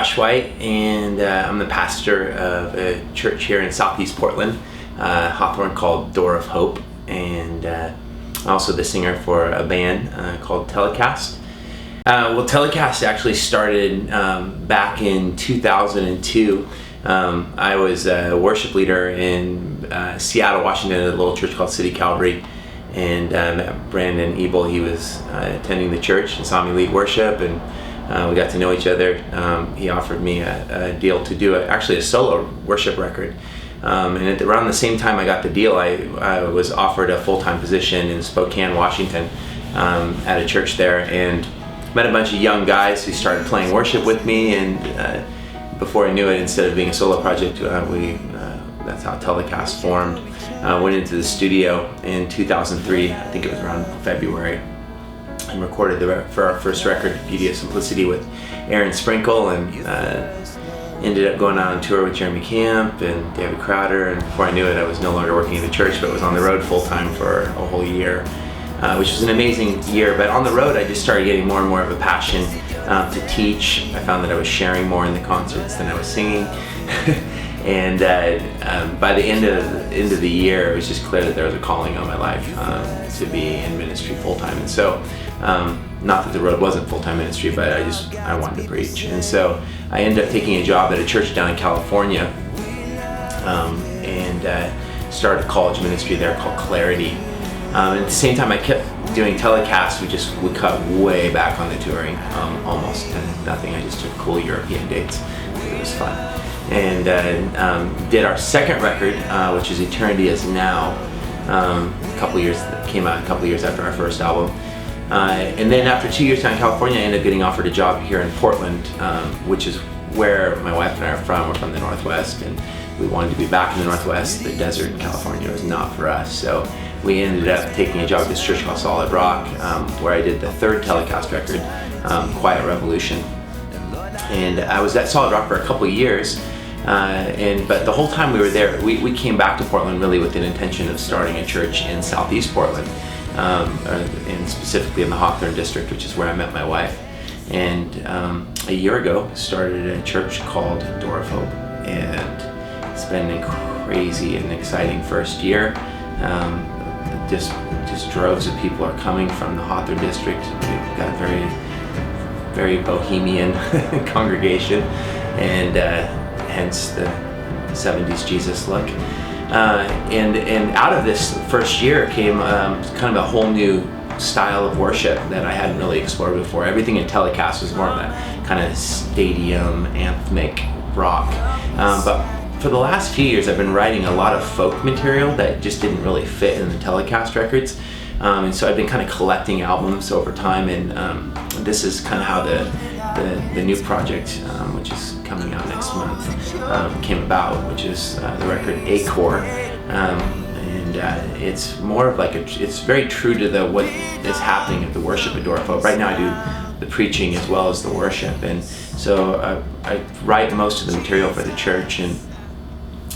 Josh White, and I'm the pastor of a church here in Southeast Portland, Hawthorne, called Door of Hope, and also the singer for a band called Telecast. Telecast actually started back in 2002. I was a worship leader in Seattle, Washington, at a little church called City Calvary, and met Brandon Ebel. He was attending the church and saw me lead worship, and we got to know each other. He offered me a deal to do actually a solo worship record. And around the same time I got the deal, I was offered a full-time position in Spokane, Washington, at a church there, and met a bunch of young guys who started playing worship with me. And before I knew it, instead of being a solo project, that's how Telecast formed. Went into the studio in 2003, I think it was around February, and recorded for our first record, Beauty of Simplicity, with Aaron Sprinkle, and ended up going out on tour with Jeremy Camp and David Crowder. And before I knew it, I was no longer working in the church, but was on the road full-time for a whole year, which was an amazing year. But on the road, I just started getting more and more of a passion to teach. I found that I was sharing more in the concerts than I was singing. And by the end of the year, it was just clear that there was a calling on my life to be in ministry full-time. And so, not that the road wasn't full-time ministry, but I wanted to preach. And so I ended up taking a job at a church down in California, and started a college ministry there called Clarity. At the same time I kept doing Telecast. We cut way back on the touring, almost nothing. I just took cool European dates. It was fun. And did our second record, which is Eternity Is Now. Came out a couple years after our first album. And then after 2 years down in California, I ended up getting offered a job here in Portland, which is where my wife and I are from. We're from the Northwest, and we wanted to be back in the Northwest. The desert in California was not for us, so we ended up taking a job at this church called Solid Rock, where I did the third Telecast record, Quiet Revolution. And I was at Solid Rock for a couple of years, but the whole time we were there, we came back to Portland really with an intention of starting a church in Southeast Portland, and specifically in the Hawthorne district, which is where I met my wife. And a year ago, started a church called Door of Hope, and it's been a crazy and exciting first year. Just droves of people are coming from the Hawthorne district. We've got a very, very bohemian congregation, and hence the 70s Jesus look. And out of this first year came kind of a whole new style of worship that I hadn't really explored before. Everything in Telecast was more of that kind of stadium, anthemic rock. But for the last few years, I've been writing a lot of folk material that just didn't really fit in the Telecast records. And so I've been kind of collecting albums over time, and this is kind of how the new project, which is coming out next month, came about, which is the record Achor. And it's more of like it's very true to what is happening at the worship at Door of Hope. Right now I do the preaching as well as the worship, and so I write most of the material for the church, and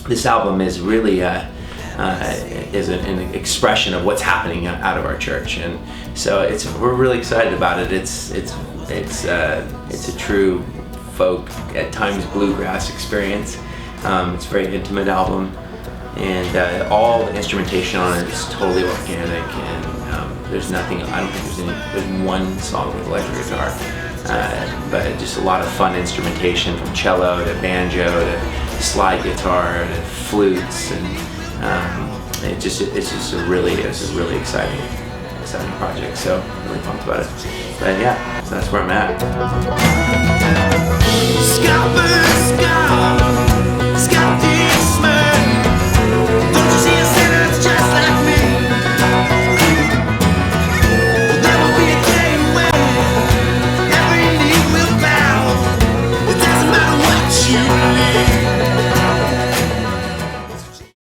this album is really is an expression of what's happening out of our church, and so we're really excited about it. It's a true folk, at times bluegrass experience. It's a very intimate album, and all the instrumentation on it is totally organic, and there's nothing. I don't think there's one song with electric guitar, but just a lot of fun instrumentation, from cello to banjo to slide guitar to flutes, and it's just a really exciting project. So really pumped about it. But yeah, so that's where I'm at.